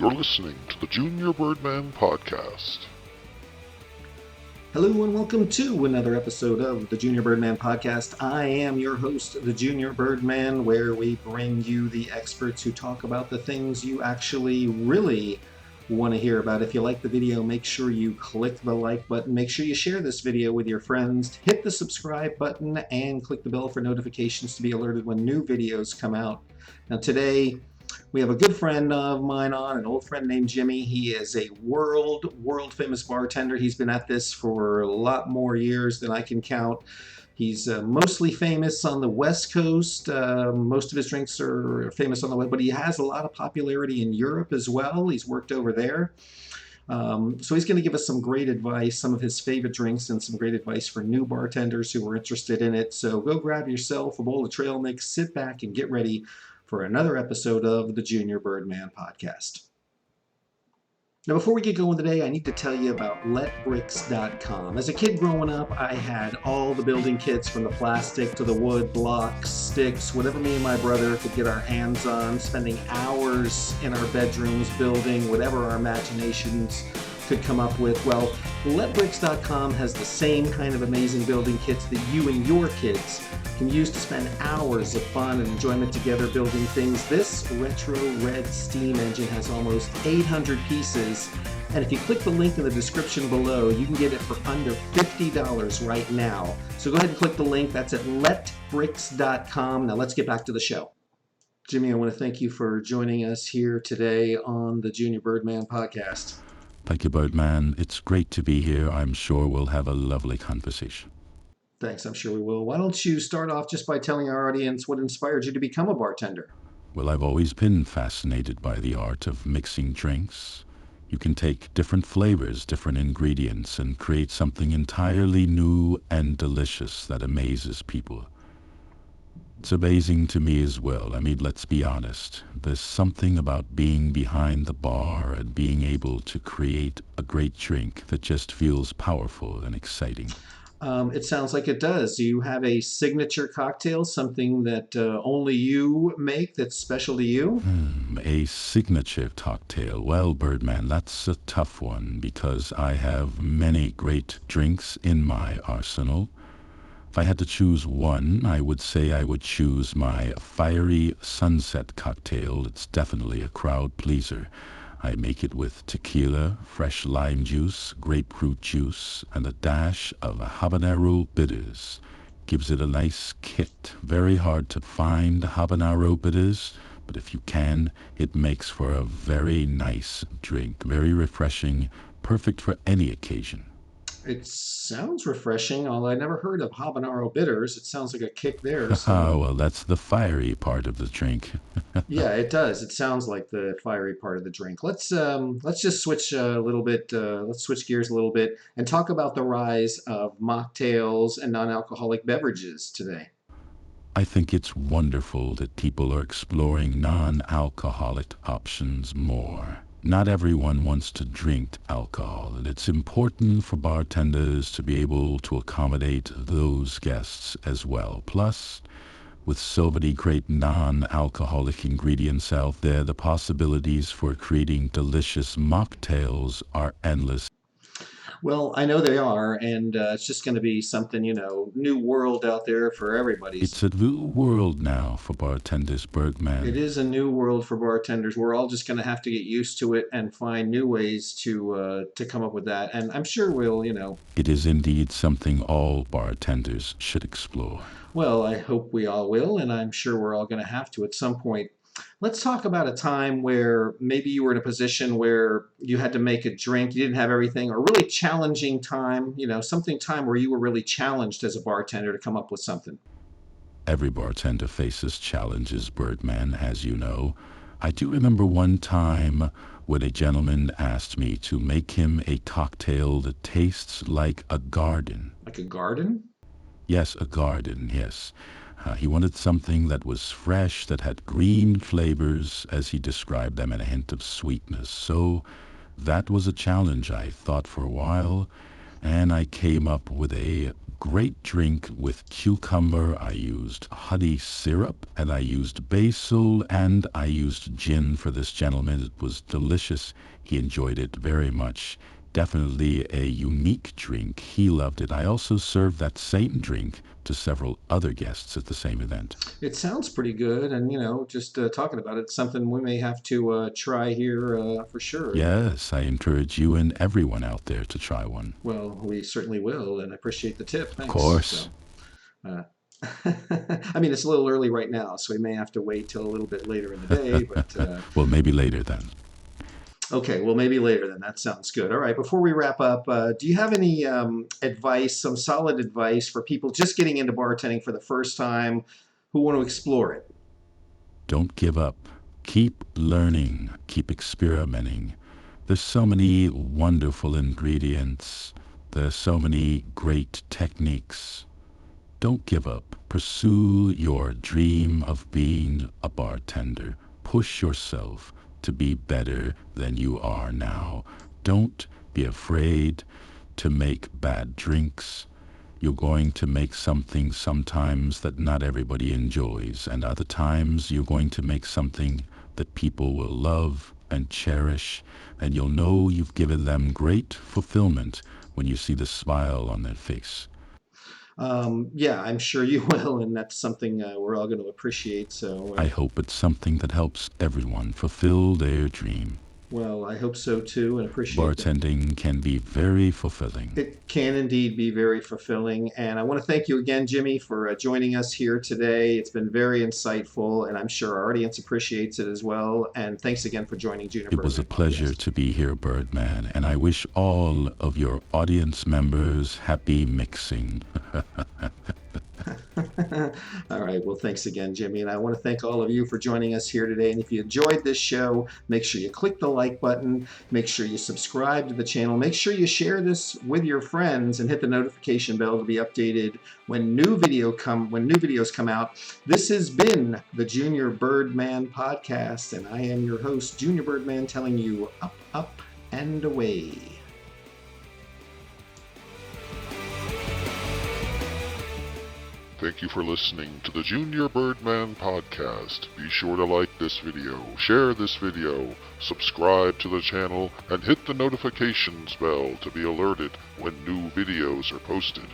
You're listening to the Junior Birdman Podcast. Hello and welcome to another episode of the Junior Birdman Podcast. I am your host, the Junior Birdman, where we bring you the experts who talk about the things you actually really want to hear about. If you like the video, make sure you click the like button. Make sure you share this video with your friends. Hit the subscribe button and click the bell for notifications to be alerted when new videos come out. Now today, we have a good friend of mine on, an old friend named Jimmy. He is a world famous bartender. He's been at this for a lot more years than I can count. He's mostly famous on the West Coast. Most of his drinks are famous on the West, but he has a lot of popularity in Europe as well. He's worked over there. So he's going to give us some great advice, some of his favorite drinks, and some great advice for new bartenders who are interested in it. So go grab yourself a bowl of trail mix, sit back, and get ready for another episode of the Junior Birdman Podcast. Now, before we get going today, I need to tell you about letbricks.com. As a kid growing up, I had all the building kits from the plastic to the wood, blocks, sticks, whatever me and my brother could get our hands on, spending hours in our bedrooms building whatever our imaginations could come up with. Well, letbricks.com has the same kind of amazing building kits that you and your kids can use to spend hours of fun and enjoyment together building things. This retro red steam engine has almost 800 pieces, and if you click the link in the description below, you can get it for under $50 right now. So go ahead and click the link. That's at letbricks.com. Now let's get back to the show. Jimmy, I want to thank you for joining us here today on the Junior Birdman Podcast. Thank you, Birdman. It's great to be here. I'm sure we'll have a lovely conversation. Thanks, I'm sure we will. Why don't you start off just by telling our audience what inspired you to become a bartender? Well, I've always been fascinated by the art of mixing drinks. You can take different flavors, different ingredients, and create something entirely new and delicious that amazes people. It's amazing to me as well. I mean, let's be honest. There's something about being behind the bar and being able to create a great drink that just feels powerful and exciting. It sounds like it does. Do you have a signature cocktail, something that only you make that's special to you? A signature cocktail. Well, Birdman, that's a tough one because I have many great drinks in my arsenal. If I had to choose one, I would say I would choose my fiery sunset cocktail. It's definitely a crowd pleaser. I make it with tequila, fresh lime juice, grapefruit juice, and a dash of habanero bitters. Gives it a nice kick. Very hard to find habanero bitters, but if you can, it makes for a very nice drink. Very refreshing, perfect for any occasion. It sounds refreshing, although I never heard of habanero bitters. It sounds like a kick there. So. Well, that's the fiery part of the drink. Yeah, it does. It sounds like the fiery part of the drink. Let's just switch a little bit. Let's switch gears a little bit and talk about the rise of mocktails and non-alcoholic beverages today. I think it's wonderful that people are exploring non-alcoholic options more. Not everyone wants to drink alcohol, and it's important for bartenders to be able to accommodate those guests as well. Plus, with so many great non-alcoholic ingredients out there, the possibilities for creating delicious mocktails are endless. Well, I know they are, and it's just going to be something, new world out there for everybody. It's a new world now for bartenders, Bergman. It is a new world for bartenders. We're all just going to have to get used to it and find new ways to come up with that. And I'm sure we'll. It is indeed something all bartenders should explore. Well, I hope we all will, and I'm sure we're all going to have to at some point. Let's talk about a time where maybe you were in a position where you had to make a drink, you didn't have everything, or a really challenging time, time where you were really challenged as a bartender to come up with something. Every bartender faces challenges, Birdman, as you know. I do remember one time when a gentleman asked me to make him a cocktail that tastes like a garden. Like a garden? Yes, a garden, yes. He wanted something that was fresh, that had green flavors, as he described them, and a hint of sweetness. So that was a challenge, I thought, for a while. and I came up with a great drink with cucumber. I used honey syrup, and I used basil, and I used gin for this gentleman. It was delicious. He enjoyed it very much. Definitely a unique drink. He loved it. I also served that same drink to several other guests at the same event. It sounds pretty good, and just talking about it, it's something we may have to try here for sure. Yes, I encourage you and everyone out there to try one. Well, we certainly will, and I appreciate the tip. Thanks. Of course. I mean, it's a little early right now, so we may have to wait till a little bit later in the day. But well, maybe later then. Okay, well, maybe later then. That sounds good. All right, before we wrap up, do you have any advice, some solid advice for people just getting into bartending for the first time who want to explore it? Don't give up. Keep learning. Keep experimenting. There's so many wonderful ingredients. There's so many great techniques. Don't give up. Pursue your dream of being a bartender. Push yourself to be better than you are now. Don't be afraid to make bad drinks. You're going to make something sometimes that not everybody enjoys, and other times you're going to make something that people will love and cherish, and you'll know you've given them great fulfillment when you see the smile on their face. Yeah, I'm sure you will, and that's something we're all going to appreciate. So I hope it's something that helps everyone fulfill their dream. Well, I hope so too, and appreciate it. Bartending can be very fulfilling. It can indeed be very fulfilling, and I want to thank you again, Jimmy, for joining us here today. It's been very insightful, and I'm sure our audience appreciates it as well. And thanks again for joining Junior Birdman. It was a pleasure to be here, Birdman, and I wish all of your audience members happy mixing. All right. Well, thanks again, Jimmy. And I want to thank all of you for joining us here today. And if you enjoyed this show, make sure you click the like button. Make sure you subscribe to the channel. Make sure you share this with your friends and hit the notification bell to be updated when new videos come out. This has been the Junior Birdman Podcast, and I am your host, Junior Birdman, telling you up, up, and away. Thank you for listening to the Junior Birdman Podcast. Be sure to like this video, share this video, subscribe to the channel, and hit the notifications bell to be alerted when new videos are posted.